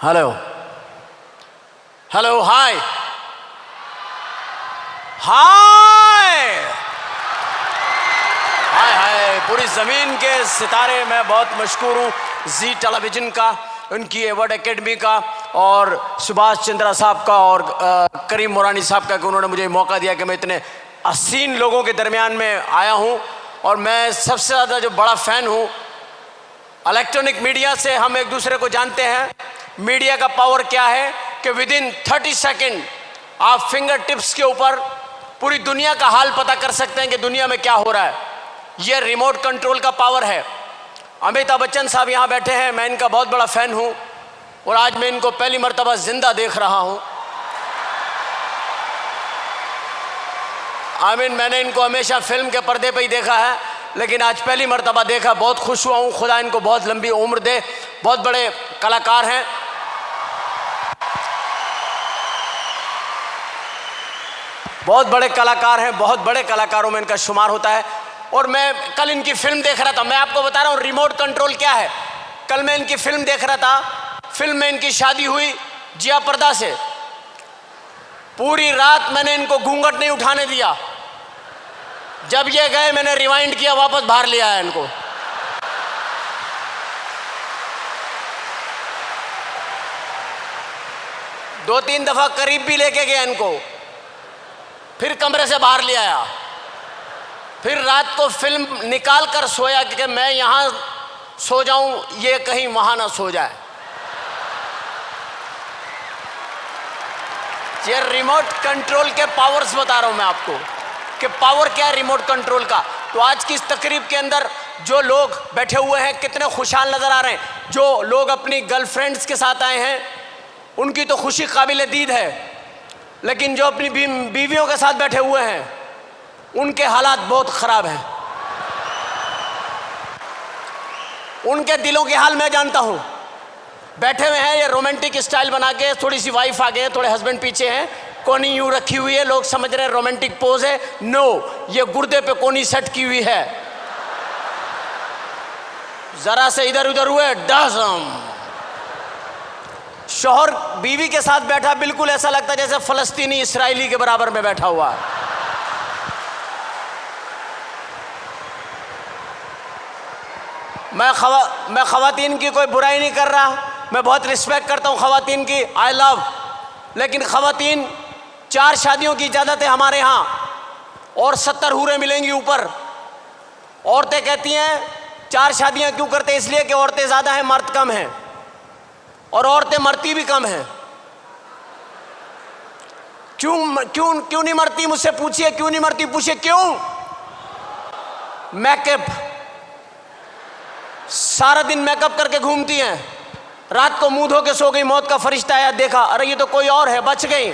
Hello hello hi हाय हाय हाय पूरी ज़मीन के सितारे। मैं बहुत मशहूर हूँ जी टेलीविज़न का, उनकी अवार्ड एकेडमी का और सुभाष चंद्रा साहब का और करीम मोरानी साहब का कि उन्होंने मुझे मौका दिया कि मैं इतने हसीन लोगों के दरमियान में आया हूँ। और मैं सबसे ज़्यादा जो बड़ा फ़ैन हूँ इलेक्ट्रॉनिक मीडिया से। हम एक दूसरे को जानते हैं। मीडिया का पावर क्या है कि विदिन 30 सेकेंड आप फिंगर टिप्स के ऊपर पूरी दुनिया का हाल पता कर सकते हैं कि दुनिया में क्या हो रहा है। यह रिमोट कंट्रोल का पावर है। अमिताभ बच्चन साहब यहाँ बैठे हैं, मैं इनका बहुत बड़ा फ़ैन हूँ और आज मैं इनको पहली मर्तबा जिंदा देख रहा हूँ। आमीन, मैंने इनको हमेशा फिल्म के पर्दे पे ही देखा है, लेकिन आज पहली मर्तबा देखा। बहुत खुश हुआ हूँ। खुदा इनको बहुत लंबी उम्र दे। बहुत बड़े कलाकार हैं। बहुत बड़े कलाकार हैं, बहुत बड़े कलाकारों में इनका शुमार होता है। और मैं कल इनकी फिल्म देख रहा था। मैं आपको बता रहा हूँ रिमोट कंट्रोल क्या है। कल मैं इनकी फिल्म देख रहा था। फिल्म में इनकी शादी हुई जिया पर्दा से। पूरी रात मैंने इनको घूंघट नहीं उठाने दिया। जब ये गए मैंने रिवाइंड किया, वापस बाहर ले आया इनको। दो तीन दफा करीब भी लेके गया इनको, फिर कमरे से बाहर ले आया, फिर रात को फिल्म निकाल कर सोया कि मैं यहां सो जाऊं, ये कहीं वहां ना सो जाए। ये रिमोट कंट्रोल के पावर्स बता रहा हूं मैं आपको कि पावर क्या है रिमोट कंट्रोल का। तो आज की इस तकरीब के अंदर जो लोग बैठे हुए हैं कितने खुशहाल नजर आ रहे हैं। जो लोग अपनी गर्लफ्रेंड्स के साथ आए हैं उनकी तो खुशी काबिल दीद है, लेकिन जो अपनी बीवियों के साथ बैठे हुए हैं उनके हालात बहुत ख़राब हैं। उनके दिलों के हाल मैं जानता हूँ। बैठे हुए हैं ये रोमांटिक स्टाइल बना के, थोड़ी सी वाइफ आगे है, थोड़े हस्बैंड पीछे हैं, कोनी यूँ रखी हुई है। लोग समझ रहे हैं रोमांटिक पोज है। नो, ये गुर्दे पे कोनी सेट की हुई है। ज़रा से इधर उधर हुए डज़म। शौहर बीवी के साथ बैठा, बिल्कुल ऐसा लगता है जैसे फ़लस्तीनी इसराइली के बराबर में बैठा हुआ है। मैं ख़वातीन की कोई बुराई नहीं कर रहा। मैं बहुत रिस्पेक्ट करता हूँ ख़वातीन की, आई लव। लेकिन ख़वातीन 4 शादियों की इजाज़त है हमारे यहाँ और 70 हूरें मिलेंगी ऊपर। औरतें कहती हैं 4 शादियाँ क्यों करते, इसलिए कि औरतें ज़्यादा हैं, मर्द कम हैं। और औरतें मरती भी कम हैं। क्यों क्यों क्यों नहीं मरती, मुझसे पूछिए क्यों नहीं मरती, पूछिए क्यों। मेकअप, सारा दिन मेकअप करके घूमती हैं। रात को मुंह धो के सो गई, मौत का फरिश्ता आया, देखा अरे ये तो कोई और है, बच गई।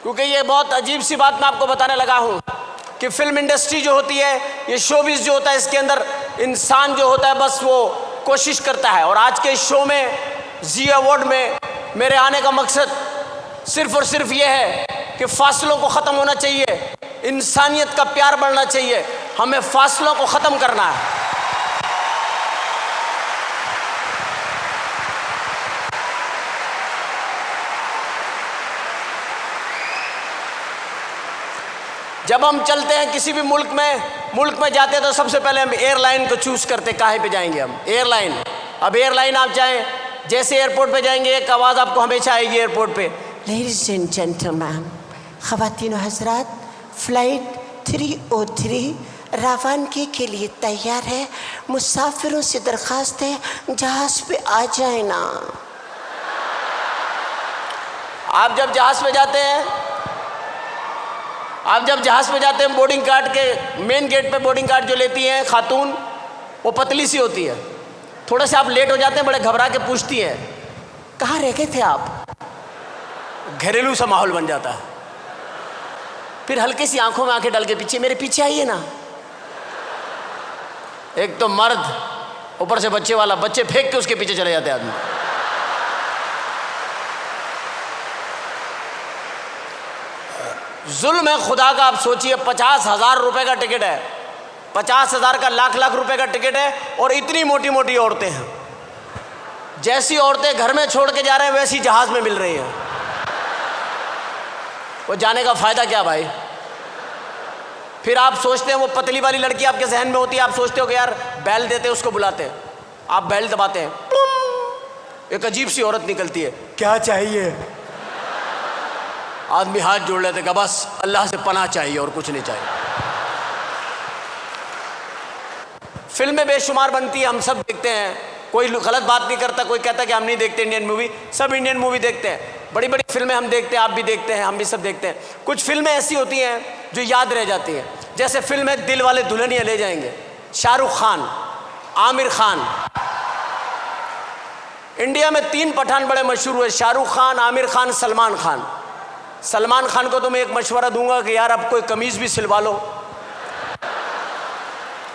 क्योंकि ये बहुत अजीब सी बात मैं आपको बताने लगा हूँ कि फिल्म इंडस्ट्री जो होती है, ये शोबिज़ जो होता है, इसके अंदर इंसान जो होता है बस वो कोशिश करता है। और आज के इस शो में, जी अवार्ड में मेरे आने का मकसद सिर्फ और सिर्फ ये है कि फासलों को ख़त्म होना चाहिए, इंसानियत का प्यार बढ़ना चाहिए। हमें फासलों को ख़त्म करना है। जब हम चलते हैं किसी भी मुल्क में जाते हैं तो सबसे पहले हम एयरलाइन को चूज़ करते, काहे पे जाएंगे हम, एयरलाइन। अब एयरलाइन आप जाएं, जैसे एयरपोर्ट पे जाएंगे एक आवाज़ आपको हमेशा आएगी एयरपोर्ट पे, लेडीज एंड जेंटलमैन, ख़वातीन और हज़रात, फ़्लाइट 303 रवानगी के लिए तैयार है। मुसाफिरों से दरख्वास्त है जहाज़ पे आ जाए ना। आप जब जहाज़ पे जाते हैं बोर्डिंग कार्ड के मेन गेट पे बोर्डिंग कार्ड जो लेती हैं खातून, वो पतली सी होती है। थोड़ा से आप लेट हो जाते हैं, बड़े घबरा के पूछती हैं कहाँ रह गए थे आप। घरेलू सा माहौल बन जाता है। फिर हल्की सी आंखों में आंखें डाल के पीछे, मेरे पीछे आइए ना। एक तो मर्द, ऊपर से बच्चे वाला, बच्चे फेंक के उसके पीछे चले जाते हैं आदमी। जुल्म है खुदा का। आप सोचिए 50,000 रुपए का टिकट है, 50,000 का लाख लाख रुपए का टिकट है, और इतनी मोटी मोटी औरतें हैं। जैसी औरतें घर में छोड़ के जा रहे हैं वैसी जहाज में मिल रही हैं। वो जाने का फायदा क्या भाई? फिर आप सोचते हैं वो पतली वाली लड़की आपके जहन में होती है, आप सोचते हो कि यार बैल देते उसको बुलाते हैं, आप बैल दबाते हैं, एक अजीब सी औरत निकलती है, क्या चाहिए? आदमी हाथ जोड़ लेते कि बस अल्लाह से पनाह चाहिए और कुछ नहीं चाहिए। फिल्में बेशुमार बनती है, हम सब देखते हैं, कोई गलत बात नहीं करता, कोई कहता कि हम नहीं देखते इंडियन मूवी, सब इंडियन मूवी देखते हैं। बड़ी बड़ी फिल्में हम देखते हैं, आप भी देखते हैं, हम भी सब देखते हैं। कुछ फिल्में ऐसी होती हैं जो याद रह जाती हैं, जैसे फिल्म है दिल वाले दुल्हनिया ले जाएंगे, शाहरुख खान, आमिर खान। इंडिया में 3 पठान बड़े मशहूर हुए, शाहरुख खान, आमिर खान, सलमान खान। सलमान खान को तो मैं एक मशवरा दूंगा कि यार अब कोई कमीज़ भी सिलवा लो,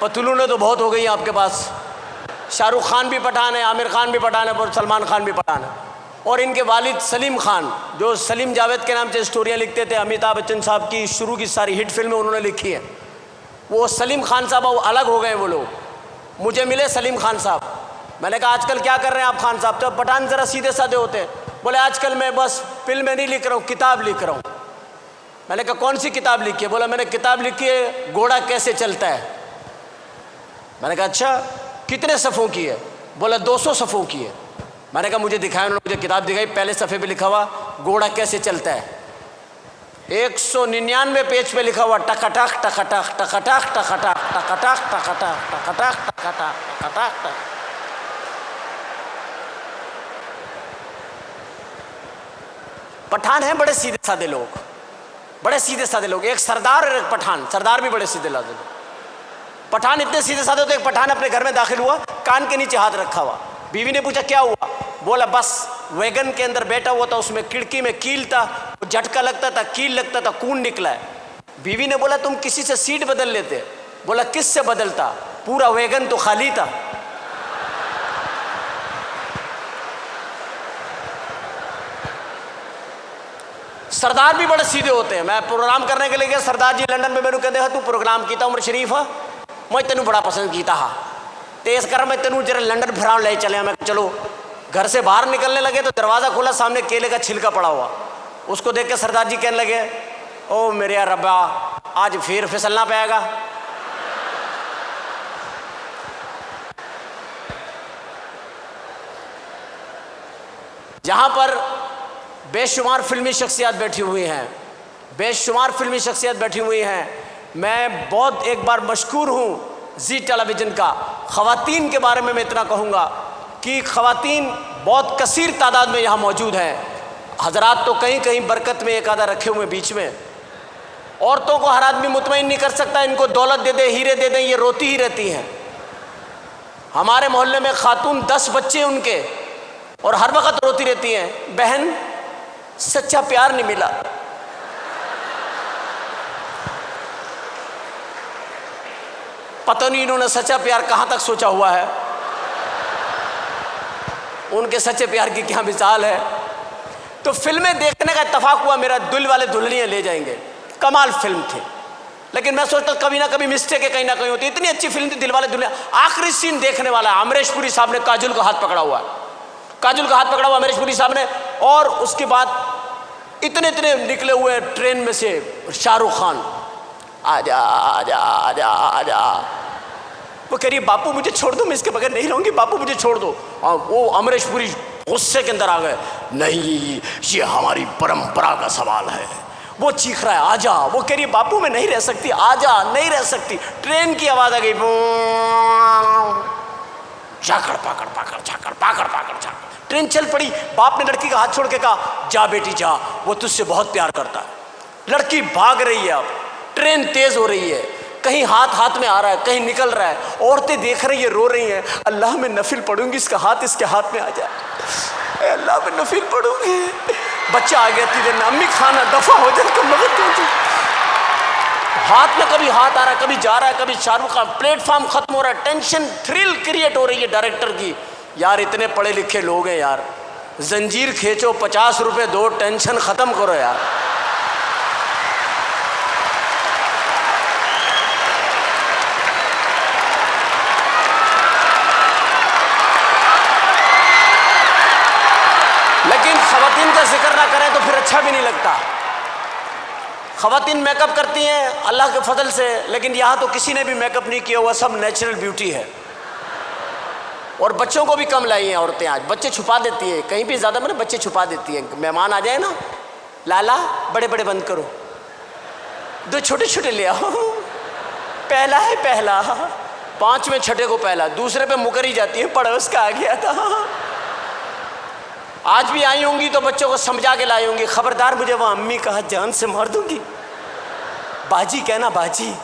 पतलूनें तो बहुत हो गई हैं आपके पास। शाहरुख खान भी पठान है, आमिर खान भी पठान है और सलमान खान भी पठान है। और इनके वालिद सलीम खान, जो सलीम जावेद के नाम से स्टोरियाँ लिखते थे, अमिताभ बच्चन साहब की शुरू की सारी हिट फिल्में उन्होंने लिखी है, वो सलीम खान साहब अलग हो गए। वो लोग मुझे मिले सलीम खान साहब, मैंने कहा आजकल क्या कर रहे हैं आप खान साहब? तो पठान ज़रा सीधे साधे होते हैं, बोले आजकल मैं बस फिल्में नहीं लिख रहा हूँ, किताब लिख रहा हूँ। मैंने कहा कौन सी किताब लिखी है? बोला मैंने किताब लिखी है घोड़ा कैसे चलता है। मैंने कहा अच्छा, कितने सफ़ों की है? बोला 200 सफ़ों की है। मैंने कहा मुझे दिखाया, उन्होंने मुझे किताब दिखाई, पहले सफ़े पे लिखा हुआ घोड़ा कैसे चलता है, 199 पेज पे लिखा हुआ टकटक टकटक टकटक टकटक टकटक टकटक टकटक टकटक टकटक। पठान हैं बड़े सीधे साधे लोग, बड़े सीधे साधे लोग। एक सरदार और एक पठान, सरदार भी बड़े सीधे साधे लोग। पठान इतने सीधे साधे होते, एक पठान अपने घर में दाखिल हुआ, कान के नीचे हाथ रखा हुआ। बीवी ने पूछा क्या हुआ? बोला बस वैगन के अंदर बैठा हुआ था, उसमें खिड़की में कील था, झटका लगता था, कील लगता था, खून निकला है। बीवी ने बोला तुम किसी से सीट बदल लेते? बोला किस से बदलता, पूरा वैगन तो खाली था। सरदार भी बड़े सीधे होते हैं। मैं प्रोग्राम करने के लिए गया, सरदार जी लंदन में, मैंने कहते तू प्रोग्राम किया उमर शरीफ है, मैं तेनू बड़ा पसंद किया हा, तो इस कारण मैं तेनू जरा लंदन फिराव ले चले। मैं चलो, घर से बाहर निकलने लगे तो दरवाज़ा खोला, सामने केले का छिलका पड़ा हुआ। उसको देख के सरदार जी कहने लगे ओ मेरे यार रब्बा, आज फिर फिसलना पाएगा। जहाँ पर बेशुमार फिल्मी शख्सियत बैठी हुई हैं, बेशुमार फिल्मी शख्सियत बैठी हुई हैं। मैं बहुत एक बार मशकूर हूँ जी टेलीविज़न का। ख़वातीन के बारे में मैं इतना कहूँगा कि ख़वातीन बहुत कसीर तादाद में यहाँ मौजूद हैं। हजरात तो कहीं कहीं बरकत में एक आधा रखे हुए बीच में। औरतों को हर आदमी मुतमईन नहीं कर सकता, इनको दौलत दे दे, हीरे दे दें, ये रोती ही रहती हैं। हमारे मोहल्ले में खातून 10 बच्चे उनके, और हर वक्त रोती रहती हैं, बहन सच्चा प्यार नहीं मिला। पता नहीं इन्होंने सच्चा प्यार कहाँ तक सोचा हुआ है, उनके सच्चे प्यार की क्या मिसाल है। तो फिल्में देखने का इत्तफाक हुआ मेरा, दिल वाले दुल्हनिया ले जाएंगे, कमाल फिल्म थी। लेकिन मैं सोचता कभी ना कभी मिस्टेक है कहीं ना कहीं होती। इतनी अच्छी फिल्म थी दिल वाले दुल्हनिया। आखिरी सीन देखने वाला है, अमरीश पुरी साहब ने काजुल का हाथ पकड़ा हुआ है, काजुल का हाथ पकड़ा हुआ अमरीश पुरी साहब ने, और उसके बाद इतने इतने निकले हुए ट्रेन में से शाहरुख खान, आजा आजा आजा आजा। वो कह रही है बापू मुझे छोड़ दो, मैं इसके बगैर नहीं रहूंगी, बापू मुझे छोड़ दो। और वो अमरीश पुरी गुस्से के अंदर आ गए, नहीं ये हमारी परंपरा का सवाल है। वो चीख रहा है आजा, वो कह रही है बापू मैं नहीं रह सकती, आजा, नहीं रह सकती। ट्रेन की आवाज़ आ गई, झाकड़ पाकड़ पाकड़ झाकड़ पाकड़ पाकड़ झाकड़। ट्रेन चल पड़ी। बाप ने लड़की का हाथ छोड़ के कहा जा बेटी जा, वो तुझसे बहुत प्यार करता है। लड़की भाग रही है, अब ट्रेन तेज हो रही है, कहीं हाथ हाथ में आ रहा है, कहीं निकल रहा है। औरतें देख रही है, रो रही हैं, अल्लाह मैं नफिल पढ़ूंगी, इसका हाथ इसके हाथ में आ जाए, अल्लाह मैं नफिल पढ़ूंगी। बच्चा आ गया तीर, अम्मी खाना दफा हो जाए, कम मदद होती। हाथ में कभी हाथ आ रहा है, कभी जा रहा है, कभी शाहरुख खान। प्लेटफॉर्म खत्म हो रहा है, टेंशन थ्रिल क्रिएट हो रही है डायरेक्टर की। यार इतने पढ़े लिखे लोग हैं यार, जंजीर खींचो 50 रुपए दो, टेंशन खत्म करो यार। अच्छा भी नहीं लगता। ख़वातीन मेकअप करती हैं अल्लाह के फजल से, लेकिन यहाँ तो किसी ने भी मेकअप नहीं किया हुआ, सब नेचुरल ब्यूटी है। और बच्चों को भी कम लाई हैं औरतें आज, बच्चे छुपा देती है, कहीं भी ज़्यादा मैंने बच्चे छुपा देती है। मेहमान आ जाए ना, लाला बड़े बड़े बंद करो, दो छोटे छोटे ले आओ, पहला है पहला, 5वें छठे को पहला, दूसरे पे मुकर ही जाती है, पड़ोस का आ गया था। आज भी आई होंगी तो बच्चों को समझा के लाई होंगी, खबरदार मुझे वहाँ अम्मी कहा जान से मार दूंगी, बाजी कहना बाजी।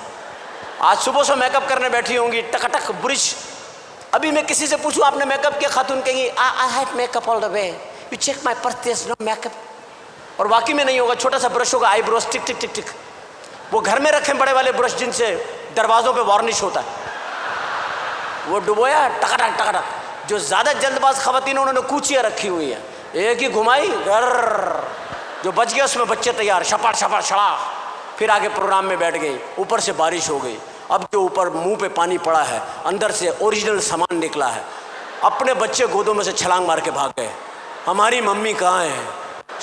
आज सुबह से मेकअप करने बैठी होंगी, टकटक ब्रिज। अभी मैं किसी से पूछूं आपने मेकअप किया, खातून कहेंगी I had makeup all the way, you check my purse, no makeup. और वाकई में नहीं होगा, छोटा सा ब्रश होगा, आईब्रोज टिक टिक टिक टिक, वो घर में रखें बड़े वाले ब्रश जिनसे दरवाज़ों पे वार्निश होता है, वो डुबोया टकटक टकटक। जो ज़्यादा जल्दबाज ख़वातीन उन्होंने कूचियाँ रखी हुई हैं, एक ही घुमाई घर, जो बच गया उसमें बच्चे तैयार, छपड़ छपड़ छड़ा, फिर आगे प्रोग्राम में बैठ गई। ऊपर से बारिश हो गई, अब जो ऊपर मुंह पे पानी पड़ा है, अंदर से ओरिजिनल सामान निकला है, अपने बच्चे गोदों में से छलांग मार के भाग गए। हमारी मम्मी कहाँ है?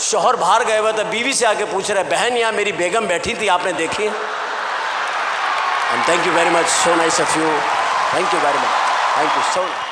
शौहर बाहर गए हुए, तो बीवी से आके पूछ रहे, बहन यहाँ मेरी बेगम बैठी थी, आपने देखी? And thank you very much, so nice of you, thank you very much, thank you so much.